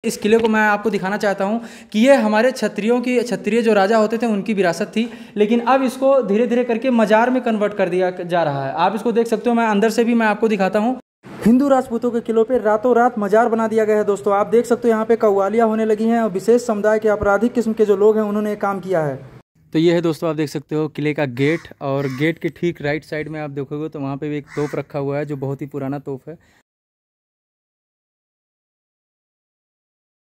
इस किले को मैं आपको दिखाना चाहता हूँ कि ये हमारे क्षत्रिय जो राजा होते थे उनकी विरासत थी, लेकिन अब इसको धीरे धीरे करके मजार में कन्वर्ट कर दिया जा रहा है। आप इसको देख सकते हो, मैं अंदर से भी मैं आपको दिखाता हूँ। हिंदू राजपूतों के किलों पे रातों रात मजार बना दिया गया है। दोस्तों आप देख सकते हो यहाँ पे कव्वालियाँ होने लगी हैं और विशेष समुदाय के आपराधिक किस्म के जो लोग हैं उन्होंने काम किया है। तो ये है दोस्तों, आप देख सकते हो किले का गेट, और गेट के ठीक राइट साइड में आप देखोगे तो वहाँ पे भी एक तोप रखा हुआ है जो बहुत ही पुराना तोप है।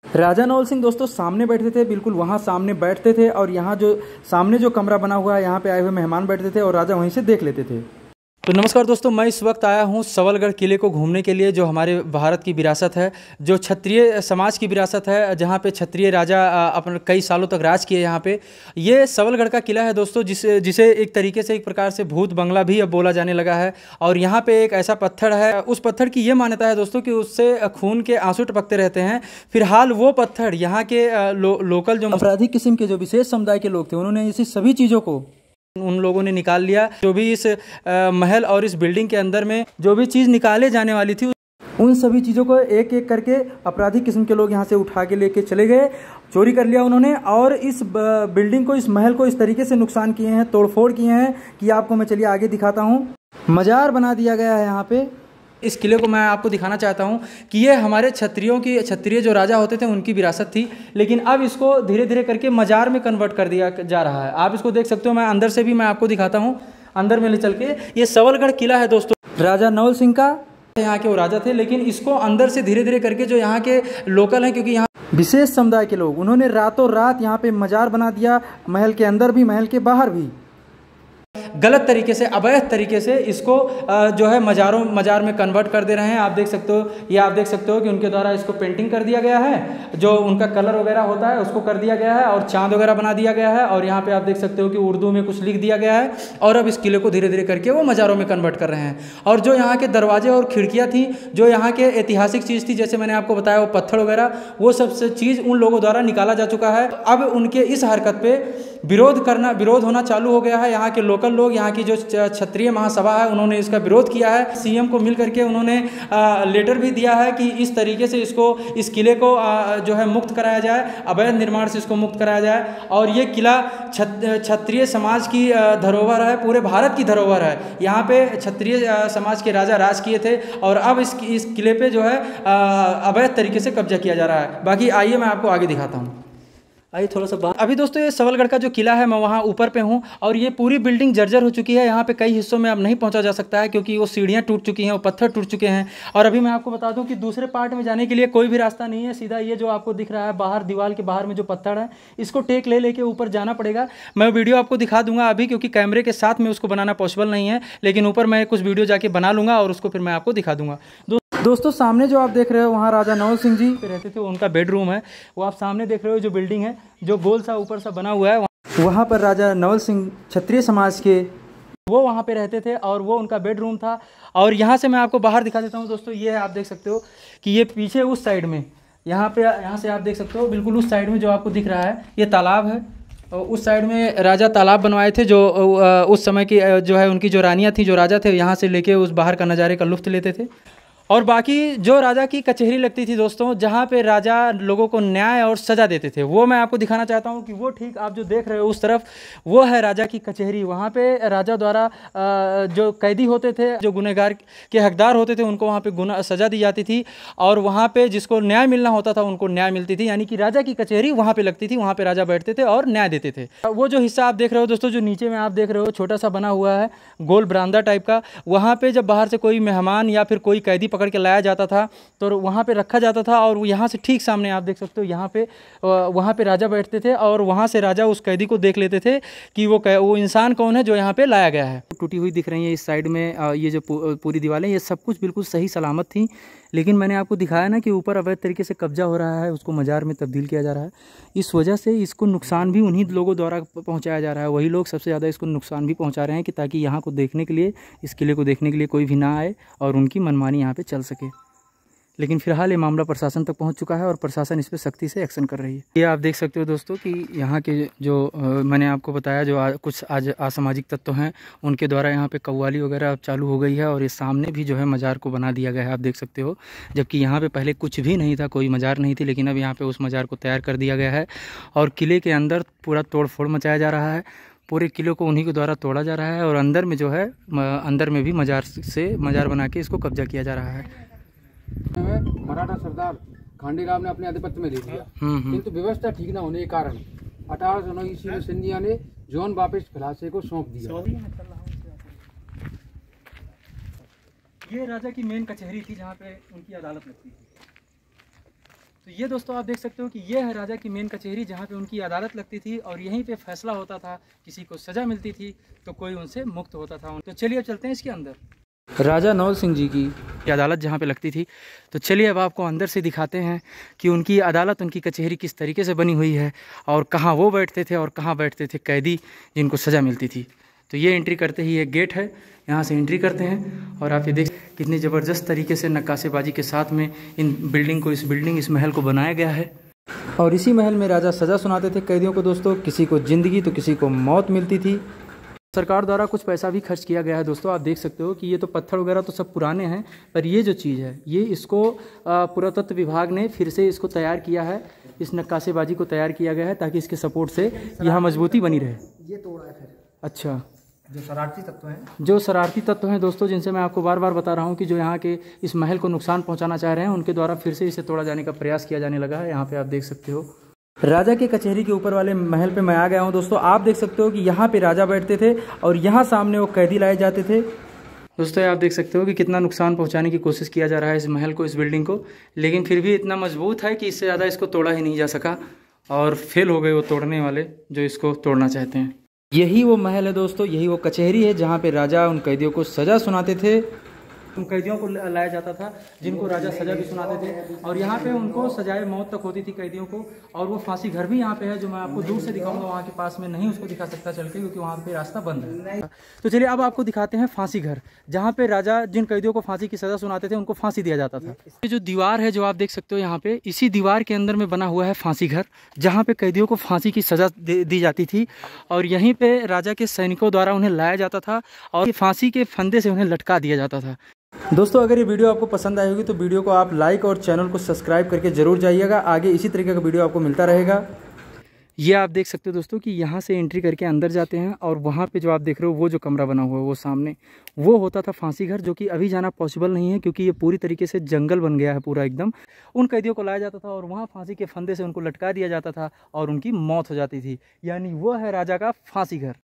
राजा नवल सिंह दोस्तों सामने बैठते थे, बिल्कुल वहाँ सामने बैठते थे, और यहाँ जो सामने जो कमरा बना हुआ है यहाँ पे आए हुए मेहमान बैठते थे और राजा वहीं से देख लेते थे। तो नमस्कार दोस्तों, मैं इस वक्त आया हूँ सबलगढ़ किले को घूमने के लिए, जो हमारे भारत की विरासत है, जो क्षत्रिय समाज की विरासत है, जहाँ पे क्षत्रिय राजा अपने कई सालों तक राज किए। यहाँ पे ये सबलगढ़ का किला है दोस्तों, जिसे एक तरीके से एक प्रकार से भूत बंगला भी अब बोला जाने लगा है। और यहाँ पे एक ऐसा पत्थर है, उस पत्थर की ये मान्यता है दोस्तों कि उससे खून के आंसू टपकते रहते हैं। फिलहाल वो पत्थर यहाँ के लोकल जो आपराधिक किस्म के जो विशेष समुदाय के लोग थे उन्होंने इसी सभी चीज़ों को उन लोगों ने निकाल लिया। जो भी इस महल और इस बिल्डिंग के अंदर में जो भी चीज़ निकाले जाने वाली थी उन सभी चीज़ों को एक एक करके आपराधिक किस्म के लोग यहाँ से उठा के लेके चले गए, चोरी कर लिया उन्होंने, और इस बिल्डिंग को, इस महल को इस तरीके से नुकसान किए हैं, तोड़फोड़ किए हैं कि आपको मैं चलिए आगे दिखाता हूँ। मजार बना दिया गया है यहाँ पे। इस किले को मैं आपको दिखाना चाहता हूँ कि ये हमारे क्षत्रिय जो राजा होते थे उनकी विरासत थी, लेकिन अब इसको धीरे धीरे करके मजार में कन्वर्ट कर दिया जा रहा है। आप इसको देख सकते हो, मैं अंदर से भी मैं आपको दिखाता हूँ, अंदर में ले चल के। ये सबलगढ़ किला है दोस्तों, राजा नवल सिंह का, यहाँ के वो राजा थे, लेकिन इसको अंदर से धीरे धीरे करके जो यहाँ के लोकल हैं, क्योंकि यहाँ विशेष समुदाय के लोग, उन्होंने रातों रात यहाँ पे मजार बना दिया, महल के अंदर भी महल के बाहर भी गलत तरीके से, अवैध तरीके से इसको जो है मजार में कन्वर्ट कर दे रहे हैं। आप देख सकते हो, ये आप देख सकते हो कि उनके द्वारा इसको पेंटिंग कर दिया गया है, जो उनका कलर वगैरह होता है उसको कर दिया गया है, और चांद वगैरह बना दिया गया है, और यहाँ पे आप देख सकते हो कि उर्दू में कुछ लिख दिया गया है, और अब इस किले को धीरे धीरे करके वो मजारों में कन्वर्ट कर रहे हैं। और जो यहाँ के दरवाजे और खिड़कियाँ थी, जो यहाँ के ऐतिहासिक चीज़ थी, जैसे मैंने आपको बताया वो पत्थर वगैरह, वो सब चीज़ उन लोगों द्वारा निकाला जा चुका है। अब उनके इस हरकत पे विरोध होना चालू हो गया है। यहाँ के लोकल लोग, यहाँ की जो क्षत्रिय महासभा है, उन्होंने इसका विरोध किया है। सीएम को मिल करके उन्होंने लेटर भी दिया है कि इस तरीके से इस किले को जो है मुक्त कराया जाए, अवैध निर्माण से इसको मुक्त कराया जाए। और ये किला क्षत्रिय समाज की धरोहर है, पूरे भारत की धरोहर है। यहाँ पे क्षत्रिय समाज के राजा राज किए थे, और अब इस किले पे जो है अवैध तरीके से कब्जा किया जा रहा है। बाकी आइए मैं आपको आगे दिखाता हूँ। आइए थोड़ा सा बाहर। अभी दोस्तों ये सबलगढ़ का जो किला है, मैं वहाँ ऊपर पे हूँ, और ये पूरी बिल्डिंग जर्जर हो चुकी है। यहाँ पे कई हिस्सों में अब नहीं पहुँचा जा सकता है, क्योंकि वो सीढ़ियाँ टूट चुकी हैं, वो पत्थर टूट चुके हैं। और अभी मैं आपको बता दूँ कि दूसरे पार्ट में जाने के लिए कोई भी रास्ता नहीं है। सीधा ये जो आपको दिख रहा है बाहर, दीवार के बाहर में जो पत्थर है, इसको टेक लेके ऊपर जाना पड़ेगा। मैं वीडियो आपको दिखा दूंगा अभी, क्योंकि कैमरे के साथ में उसको बनाना पॉसिबल नहीं है, लेकिन ऊपर मैं कुछ वीडियो जाके बना लूँगा और उसको फिर मैं आपको दिखा दूँगा। दोस्तों सामने जो आप देख रहे हो वहाँ राजा नवल सिंह जी रहते थे, उनका बेडरूम है। वो आप सामने देख रहे हो जो बिल्डिंग है, जो गोल सा ऊपर सा बना हुआ है, वहाँ पर राजा नवल सिंह क्षत्रिय समाज के वो वहाँ पे रहते थे, और वो उनका बेडरूम था। और यहाँ से मैं आपको बाहर दिखा देता हूँ दोस्तों। ये है, आप देख सकते हो कि ये पीछे उस साइड में, यहाँ से आप देख सकते हो बिल्कुल उस साइड में जो आपको दिख रहा है, ये तालाब है। और उस साइड में राजा तालाब बनवाए थे, जो उस समय की जो है उनकी जो रानियाँ थी, जो राजा थे, यहाँ से लेके उस बाहर का नज़ारे का लुत्फ़ लेते थे। और बाकी जो राजा की कचहरी लगती थी दोस्तों, जहाँ पे राजा लोगों को न्याय और सज़ा देते थे, वो मैं आपको दिखाना चाहता हूँ कि वो ठीक आप जो देख रहे हो उस तरफ, वो है राजा की कचहरी। वहाँ पे राजा द्वारा जो कैदी होते थे, जो गुनहगार के हकदार होते थे, उनको वहाँ पे सज़ा दी जाती थी, और वहाँ पे जिसको न्याय मिलना होता था उनको न्याय मिलती थी। यानी कि राजा की कचहरी वहाँ पर लगती थी, वहाँ पर राजा बैठते थे और न्याय देते थे। वो जो हिस्सा आप देख रहे हो दोस्तों, जो नीचे में आप देख रहे हो छोटा सा बना हुआ है गोल बरामदा टाइप का, वहाँ पर जब बाहर से कोई मेहमान या फिर कोई कैदी पकड़ के लाया जाता था तो वहाँ पे रखा जाता था, और यहाँ से ठीक सामने आप देख सकते हो, यहाँ पे वहाँ पे राजा बैठते थे, और वहाँ से राजा उस कैदी को देख लेते थे कि वो इंसान कौन है जो यहाँ पे लाया गया है। टूटी हुई दिख रही है इस साइड में, ये जो पूरी दीवारें, ये सब कुछ बिल्कुल सही सलामत थी, लेकिन मैंने आपको दिखाया ना कि ऊपर अवैध तरीके से कब्जा हो रहा है, उसको मजार में तब्दील किया जा रहा है। इस वजह से इसको नुकसान भी उन्हीं लोगों द्वारा पहुंचाया जा रहा है। वही लोग सबसे ज़्यादा इसको नुकसान भी पहुंचा रहे हैं, कि ताकि यहाँ को देखने के लिए, इस किले को देखने के लिए कोई भी ना आए और उनकी मनमानी यहाँ पे चल सके। लेकिन फिलहाल ये मामला प्रशासन तक पहुंच चुका है और प्रशासन इस पर सख्ती से एक्शन कर रही है। ये आप देख सकते हो दोस्तों कि यहाँ के जो मैंने आपको बताया जो कुछ आज असामाजिक तत्व हैं उनके द्वारा यहाँ पे कव्वाली वगैरह चालू हो गई है और ये सामने भी जो है मज़ार को बना दिया गया है, आप देख सकते हो। जबकि यहाँ पे पहले कुछ भी नहीं था, कोई मज़ार नहीं थी, लेकिन अब यहाँ पे उस मज़ार को तैयार कर दिया गया है और किले के अंदर पूरा तोड़ फोड़ मचाया जा रहा है। पूरे किले को उन्हीं के द्वारा तोड़ा जा रहा है और अंदर में जो है अंदर में भी मज़ार बना के इसको कब्जा किया जा रहा है। मराठा सरदार खांडीराव ने अपने आधिपत्य में ले लिया, किंतु व्यवस्था ठीक न होने के कारण 1809 ईस्वी में सिंधिया ने जॉन बापिस्ट खलासे को सौंप दिया। ये राजा की मेन कचहरी थी जहाँ पे उनकी अदालत लगती थी। तो ये दोस्तों आप देख सकते हो कि ये है राजा की मेन कचहरी जहाँ पे उनकी अदालत लगती थी और यहीं पे फैसला होता था, किसी को सज़ा मिलती थी तो कोई उनसे मुक्त होता था। तो चलिए अब चलते हैं इसके अंदर। राजा नौल सिंह जी की अदालत जहाँ पे लगती थी, तो चलिए अब आपको अंदर से दिखाते हैं कि उनकी अदालत, उनकी कचहरी किस तरीके से बनी हुई है और कहाँ वो बैठते थे और कहाँ बैठते थे कैदी जिनको सज़ा मिलती थी। तो ये एंट्री करते ही एक गेट है, यहाँ से एंट्री करते हैं और आप ये देख कितनी ज़बरदस्त तरीके से नक्काशीबाजी के साथ में इस महल को बनाया गया है। और इसी महल में राजा सज़ा सुनाते थे कैदियों को दोस्तों, किसी को ज़िंदगी तो किसी को मौत मिलती थी। सरकार द्वारा कुछ पैसा भी खर्च किया गया है दोस्तों, आप देख सकते हो कि ये तो पत्थर वगैरह तो सब पुराने हैं, पर ये जो चीज़ है ये इसको पुरातत्व विभाग ने फिर से इसको तैयार किया है, इस नक्काशीबाजी को तैयार किया गया है ताकि इसके सपोर्ट से यहाँ मजबूती बनी रहे। ये तोड़ा है फिर। अच्छा, जो शरारती तत्व हैं दोस्तों, जिनसे मैं आपको बार बार बता रहा हूँ कि जो यहाँ के इस महल को नुकसान पहुँचाना चाह रहे हैं, उनके द्वारा फिर से इसे तोड़ा जाने का प्रयास किया जाने लगा है। यहाँ पे आप देख सकते हो राजा के कचहरी के ऊपर वाले महल पे मैं आ गया हूँ दोस्तों। आप देख सकते हो कि यहाँ पे राजा बैठते थे और यहाँ सामने वो कैदी लाए जाते थे। दोस्तों आप देख सकते हो कि कितना नुकसान पहुँचाने की कोशिश किया जा रहा है इस महल को, इस बिल्डिंग को, लेकिन फिर भी इतना मजबूत है कि इससे ज़्यादा इसको तोड़ा ही नहीं जा सका और फेल हो गए वो तोड़ने वाले जो इसको तोड़ना चाहते हैं। यही वो महल है दोस्तों, यही वो कचहरी है जहाँ पे राजा उन कैदियों को सज़ा सुनाते थे। उन कैदियों को लाया जाता था जिनको राजा सज़ा भी सुनाते थे और यहाँ पे उनको सजाए मौत तक होती थी कैदियों को। और वो फांसी घर भी यहाँ पे है, जो मैं आपको दूर से दिखाऊंगा, वहाँ के पास में नहीं उसको दिखा सकता चल के, क्योंकि वहाँ पे रास्ता बंद है। तो चलिए अब आपको दिखाते हैं फांसी घर, जहाँ पे राजा जिन कैदियों को फांसी की सज़ा सुनाते थे उनको फांसी दिया जाता था। ये जो दीवार है जो आप देख सकते हो यहाँ पे, इसी दीवार के अंदर में बना हुआ है फांसी घर, जहाँ पे कैदियों को फांसी की सज़ा दी जाती थी और यहीं पे राजा के सैनिकों द्वारा उन्हें लाया जाता था और फांसी के फंदे से उन्हें लटका दिया जाता था। दोस्तों अगर ये वीडियो आपको पसंद आई होगी तो वीडियो को आप लाइक और चैनल को सब्सक्राइब करके ज़रूर जाइएगा, आगे इसी तरीके का वीडियो आपको मिलता रहेगा। ये आप देख सकते हो दोस्तों कि यहाँ से एंट्री करके अंदर जाते हैं और वहाँ पे जो आप देख रहे हो वो जो कमरा बना हुआ है वो सामने वो होता था फांसी घर, जो कि अभी जाना पॉसिबल नहीं है क्योंकि ये पूरी तरीके से जंगल बन गया है पूरा एकदम। उन कैदियों को लाया जाता था और वहाँ फांसी के फंदे से उनको लटका दिया जाता था और उनकी मौत हो जाती थी, यानी वो है राजा का फांसी घर।